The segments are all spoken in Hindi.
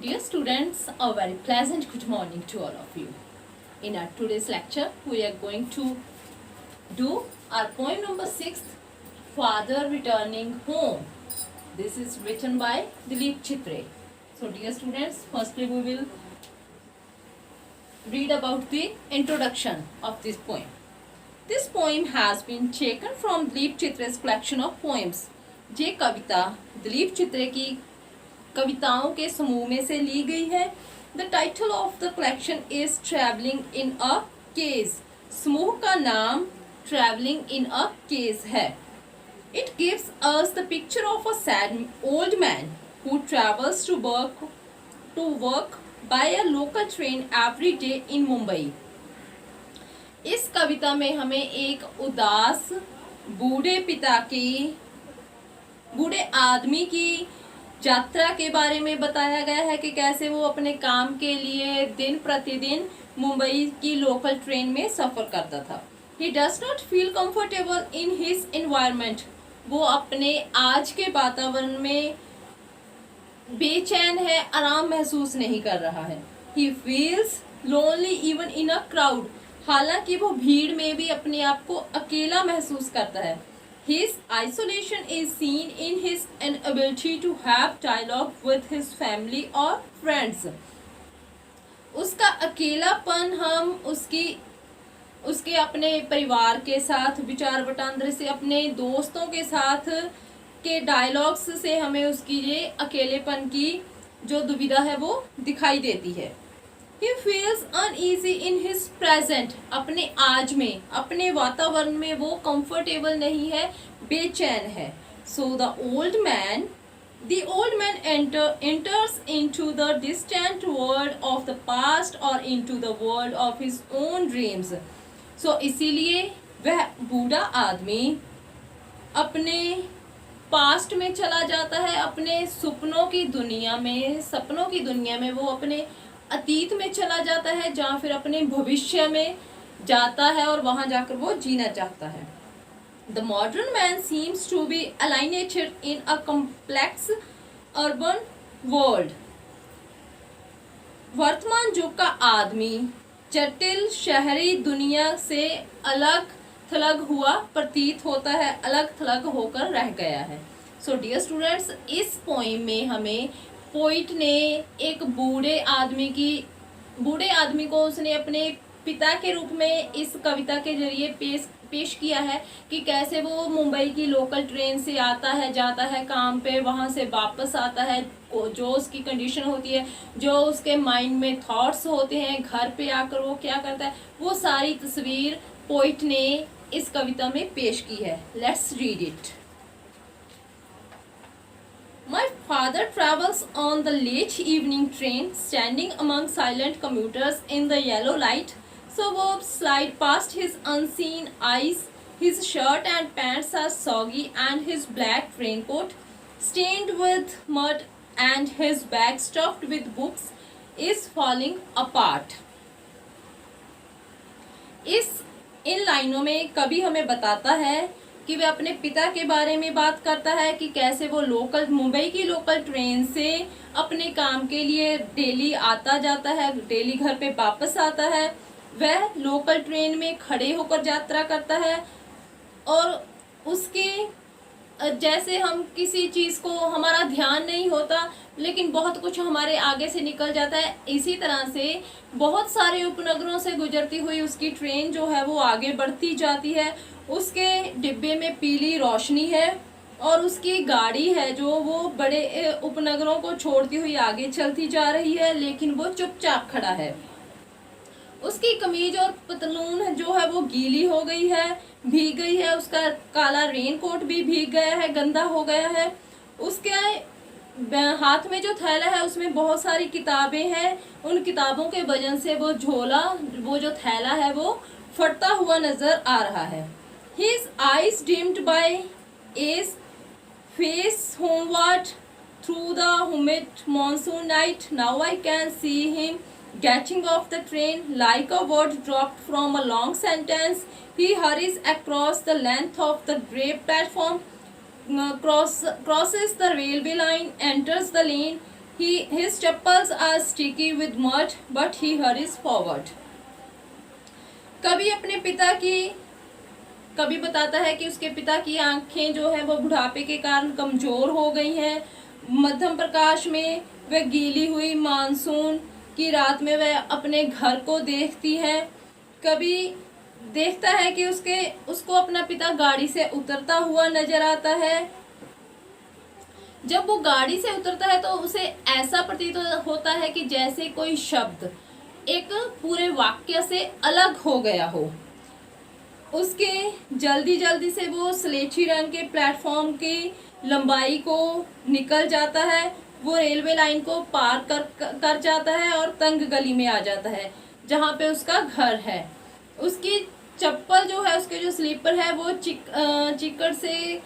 Dear students, a very pleasant good morning to all of you. In our today's lecture, we are going to do our poem number 6, Father Returning Home. This is written by Dilip Chitre. So dear students, firstly we will read about the introduction of this poem. This poem has been taken from Dilip Chitre's collection of poems. ये कविता दिलीप चित्रे की कविताओं के समूह में से ली गई है. The title of the collection is travelling in a cage. समूह का नाम ट्रैवलिंग इन अ केज है. It gives us the picture of a sad old man who travels to work by a local train every day in Mumbai. इस कविता में हमें एक उदास बूढ़े आदमी की यात्रा के बारे में बताया गया है कि कैसे वो अपने काम के लिए दिन प्रतिदिन मुंबई की लोकल ट्रेन में सफ़र करता था. He does not feel comfortable in his environment. वो अपने आज के वातावरण में बेचैन है, आराम महसूस नहीं कर रहा है. He feels lonely even in a crowd. हालांकि वो भीड़ में भी अपने आप को अकेला महसूस करता है. His isolation is seen in his inability to have dialogue with his family or friends. उसका अकेलापन हम उसके अपने परिवार के साथ विचार वटांद्र से, अपने दोस्तों के साथ के डायलॉग्स से हमें उसकी ये अकेलेपन की जो दुविधा है वो दिखाई देती है. He feels uneasy in his present. अपने आज में, अपने वातावरण में वो कंफर्टेबल नहीं है, बेचैन है. So the old man enters into the distant world of the past or into the world of his own dreams. So इसीलिए वह बूढ़ा आदमी अपने पास्ट में चला जाता है, अपने सपनों की दुनिया में वो अपने अतीत में चला जाता है, जहाँ फिर अपने भविष्य में जाता है और वहां जाकर वो जीना चाहता है. The modern man seems to be alienated in a complex urban world. वर्तमान युग का आदमी जटिल शहरी दुनिया से अलग थलग हुआ प्रतीत होता है, अलग थलग होकर रह गया है. सो डियर स्टूडेंट्स, इस पोइम में हमें पोइट ने एक बूढ़े आदमी को उसने अपने पिता के रूप में इस कविता के जरिए पेश किया है कि कैसे वो मुंबई की लोकल ट्रेन से आता है, जाता है काम पे, वहाँ से वापस आता है, जो उसकी कंडीशन होती है, जो उसके माइंड में थॉट्स होते हैं, घर पे आकर वो क्या करता है, वो सारी तस्वीर पोइट ने इस कविता में पेश की है. Let's read it. My father travels on the late evening train, standing among silent commuters in the yellow light. Suburbs slide past his unseen eyes. His shirt and pants are soggy and his black raincoat, stained with mud, and his bag stuffed with books, is falling apart. इन लाइनों में कवि हमें बताता है कि वह अपने पिता के बारे में बात करता है कि कैसे वो मुंबई की लोकल ट्रेन से अपने काम के लिए डेली आता जाता है, डेली घर पे वापस आता है. वह लोकल ट्रेन में खड़े होकर यात्रा करता है और उसके जैसे हम किसी चीज़ को हमारा ध्यान नहीं होता लेकिन बहुत कुछ हमारे आगे से निकल जाता है, इसी तरह से बहुत सारे उपनगरों से गुजरती हुई उसकी ट्रेन जो है वो आगे बढ़ती जाती है. उसके डिब्बे में पीली रोशनी है और उसकी गाड़ी है जो वो बड़े उपनगरों को छोड़ती हुई आगे चलती जा रही है, लेकिन वो चुपचाप खड़ा है. उसकी कमीज और पतलून जो है वो गीली हो गई है, भीग गई है. उसका काला रेनकोट भी भीग गया है, गंदा हो गया है. उसके हाथ में जो थैला है उसमें बहुत सारी किताबें हैं. उन किताबों के वजन से वो जो थैला है वो फटता हुआ नजर आ रहा है. His eyes dimmed by age, face homeward through the humid monsoon night. Now I can see him getting off the train like a word dropped from a long sentence. He hurries across the length of the grey platform, crosses the railway line, enters the lane, His chappals are sticky with mud, but he hurries forward. कभी बताता है कि उसके पिता की आंखें जो है वो बुढ़ापे के कारण कमजोर हो गई हैं। मध्यम प्रकाश में वह गीली हुई मानसून की रात में वह अपने घर को देखती है। कभी देखता है कि उसको अपना पिता गाड़ी से उतरता हुआ नजर आता है। जब वो गाड़ी से उतरता है तो उसे ऐसा प्रतीत होता है कि जैसे कोई शब्द एक पूरे वाक्य से अलग हो गया हो। उसके जल्दी से वो स्लेटी रंग के प्लेटफॉर्म की लंबाई को निकल जाता है। वो रेलवे लाइन को पार कर जाता है और तंग गली में आ जाता है जहाँ पे उसका घर है। उसकी चप्पल जो है, उसके जो स्लीपर है वो चिकड़ से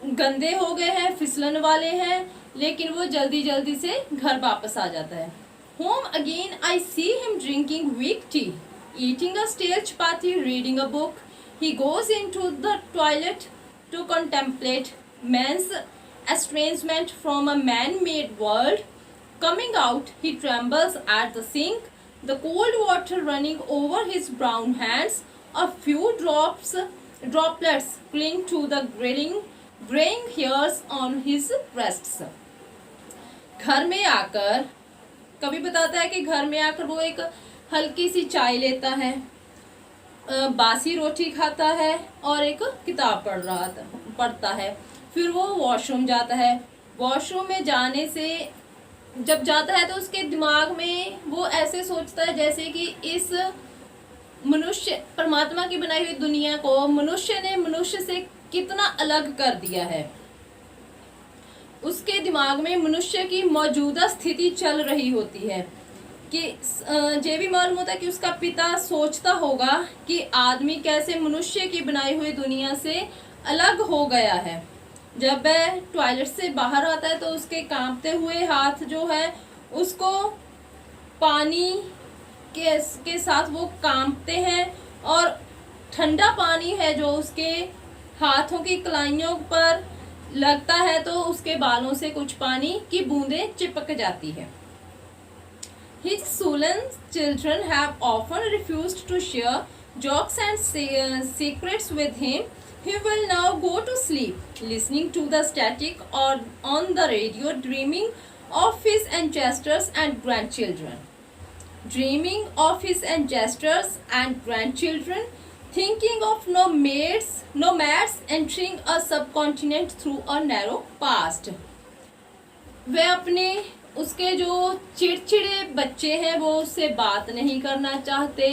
गंदे हो गए हैं, फिसलन वाले हैं, लेकिन वो जल्दी से घर वापस आ जाता है। Home again, I see him drinking weak tea, eating a stale chapati, reading a book. He goes into the toilet to contemplate man's estrangement from a man-made world. Coming out, he trembles at the sink, the cold water running over his brown hands. A few droplets cling to the graying hairs on his breasts. घर में आकर कभी बताता है कि घर में आकर वो एक हल्की सी चाय लेता है, बासी रोटी खाता है और एक किताब पढ़ता है। फिर वो वॉशरूम जाता है। वॉशरूम में जाने से जब जाता है तो उसके दिमाग में वो ऐसे सोचता है जैसे कि इस मनुष्य, परमात्मा की बनाई हुई दुनिया को मनुष्य ने मनुष्य से कितना अलग कर दिया है। उसके दिमाग में मनुष्य की मौजूदा स्थिति चल रही होती है कि ये भी मालूम होता है कि उसका पिता सोचता होगा कि आदमी कैसे मनुष्य की बनाई हुई दुनिया से अलग हो गया है। जब वह टॉयलेट से बाहर आता है तो उसके कांपते हुए हाथ जो है उसको पानी के साथ वो कांपते हैं और ठंडा पानी है जो उसके हाथों की कलाइयों पर लगता है तो उसके बालों से कुछ पानी की बूंदें चिपक जाती है। His sullen children have often refused to share jokes and secrets with him. He will now go to sleep, listening to the static or on the radio, dreaming of his ancestors and grandchildren. Dreaming of his ancestors and grandchildren, thinking of nomads entering a subcontinent through a narrow past. वह उसके जो चिड़चिड़े बच्चे हैं वो उससे बात नहीं करना चाहते,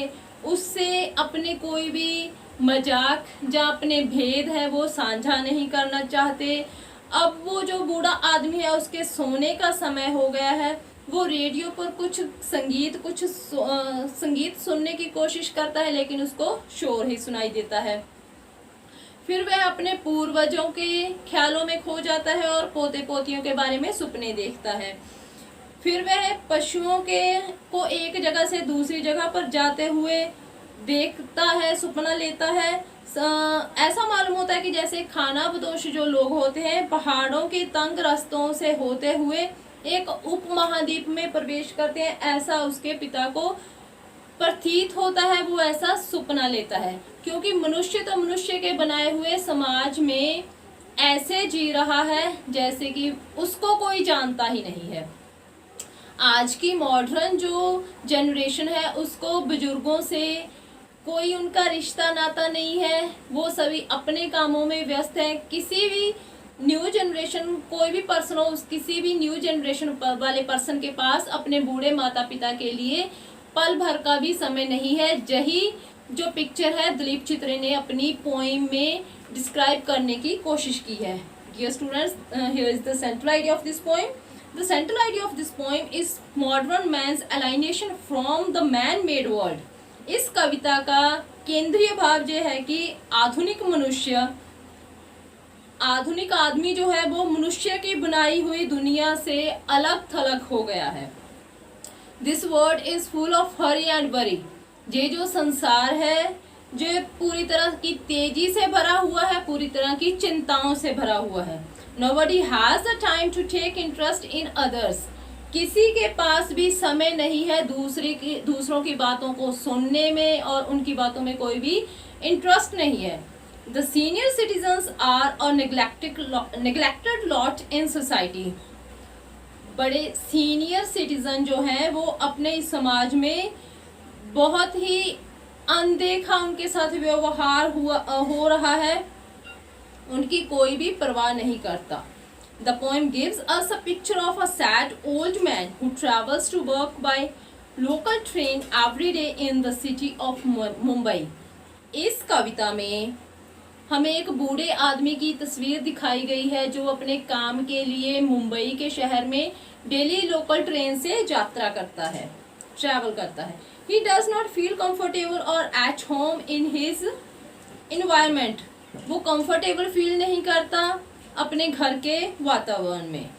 उससे अपने कोई भी मजाक या अपने भेद है वो साझा नहीं करना चाहते। अब वो जो बूढ़ा आदमी है उसके सोने का समय हो गया है। वो रेडियो पर कुछ संगीत सुनने की कोशिश करता है लेकिन उसको शोर ही सुनाई देता है। फिर वह अपने पूर्वजों के ख्यालों में खो जाता है और पोते पोतियों के बारे में सपने देखता है। फिर वह पशुओं को एक जगह से दूसरी जगह पर जाते हुए देखता है, सपना लेता है। ऐसा मालूम होता है कि जैसे खानाबदोश जो लोग होते हैं पहाड़ों के तंग रास्तों से होते हुए एक उपमहाद्वीप में प्रवेश करते हैं, ऐसा उसके पिता को प्रतीत होता है। वो ऐसा सपना लेता है क्योंकि मनुष्य तो मनुष्य के बनाए हुए समाज में ऐसे जी रहा है जैसे कि उसको कोई जानता ही नहीं है। आज की मॉडर्न जो जनरेशन है उसको बुजुर्गों से कोई उनका रिश्ता नाता नहीं है, वो सभी अपने कामों में व्यस्त है। किसी भी न्यू जनरेशन कोई भी पर्सन हो, किसी भी न्यू जनरेशन वाले पर्सन के पास अपने बूढ़े माता पिता के लिए पल भर का भी समय नहीं है। यही जो पिक्चर है दिलीप चित्रे ने अपनी पोइम में डिस्क्राइब करने की कोशिश की है। Dear students, here is the central idea of this poem. The central idea of this poem is modern man's alienation from the man-made world. इस कविता का केंद्रीय भाव ये है कि आधुनिक आदमी जो है वो मनुष्य की बनाई हुई दुनिया से अलग थलग हो गया है। This world is full of hurry and worry. ये जो संसार है जो पूरी तरह की तेजी से भरा हुआ है, पूरी तरह की चिंताओं से भरा हुआ है। Nobody has the time to take interest in others. किसी के पास भी समय नहीं है दूसरों की बातों को सुनने में, और उनकी बातों में कोई भी इंटरेस्ट नहीं है। The senior citizens are a neglected lot in society. बड़े सीनियर सिटीजन जो हैं वो अपने समाज में बहुत ही अनदेखा उनके साथ व्यवहार हो रहा है, उनकी कोई भी परवाह नहीं करता। The poem gives us a picture of a sad old man who travels to work by local train every day in the city of Mumbai. इस कविता में हमें एक बूढ़े आदमी की तस्वीर दिखाई गई है जो अपने काम के लिए मुंबई के शहर में डेली लोकल ट्रेन से यात्रा करता है, ट्रैवल करता है। He does not feel comfortable or at home in his environment. वो कंफर्टेबल फील नहीं करता अपने घर के वातावरण में।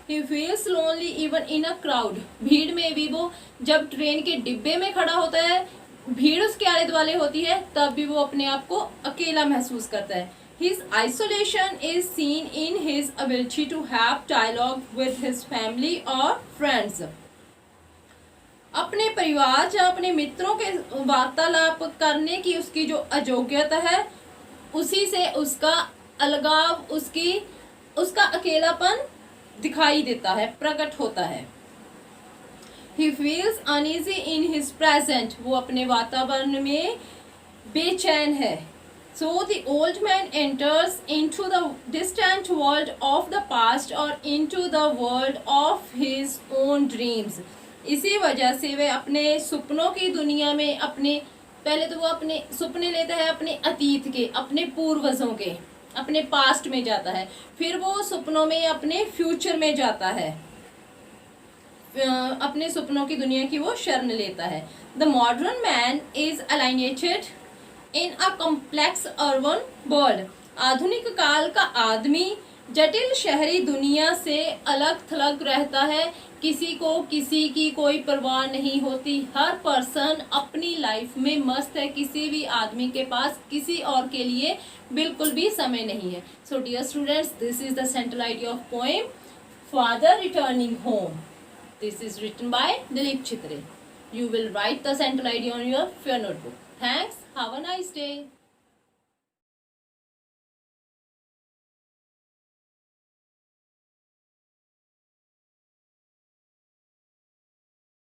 He feels lonely even in a crowd. भीड़ में भी वो जब ट्रेन के डिब्बे में खड़ा होता है, भीड़ उसके आले दुआले होती है, तब भी वो अपने आप को अकेला महसूस करता है। His isolation is seen in his ability to have dialogue with his family or friends. अपने परिवार या अपने मित्रों के वार्तालाप करने की उसकी जो अयोग्यता है, उसी से उसका अलगाव, उसका अकेलापन दिखाई देता है, प्रकट होता है। He feels uneasy in his present. वो अपने वातावरण में बेचैन है। So the old man enters into the distant world of the past or into the world of his own dreams. इसी वजह से वे अपने सपनों की दुनिया में पहले तो वो अपने सपने लेता है अपने अतीत के, अपने पूर्वजों के, अपने पास्ट में जाता है, फिर वो सपनों में अपने फ्यूचर में जाता है, अपने सपनों की दुनिया की वो शरण लेता है। The modern man is alienated in a complex urban world. आधुनिक काल का आदमी जटिल शहरी दुनिया से अलग थलग रहता है, किसी को किसी की कोई परवाह नहीं होती, हर पर्सन अपनी लाइफ में मस्त है, किसी भी आदमी के पास किसी और के लिए बिल्कुल भी समय नहीं है। So dear students, this is the central idea of poem father returning home. This is written by Dilip Chitre. You will write the central idea on your fair notebook. Thanks. Have a nice day.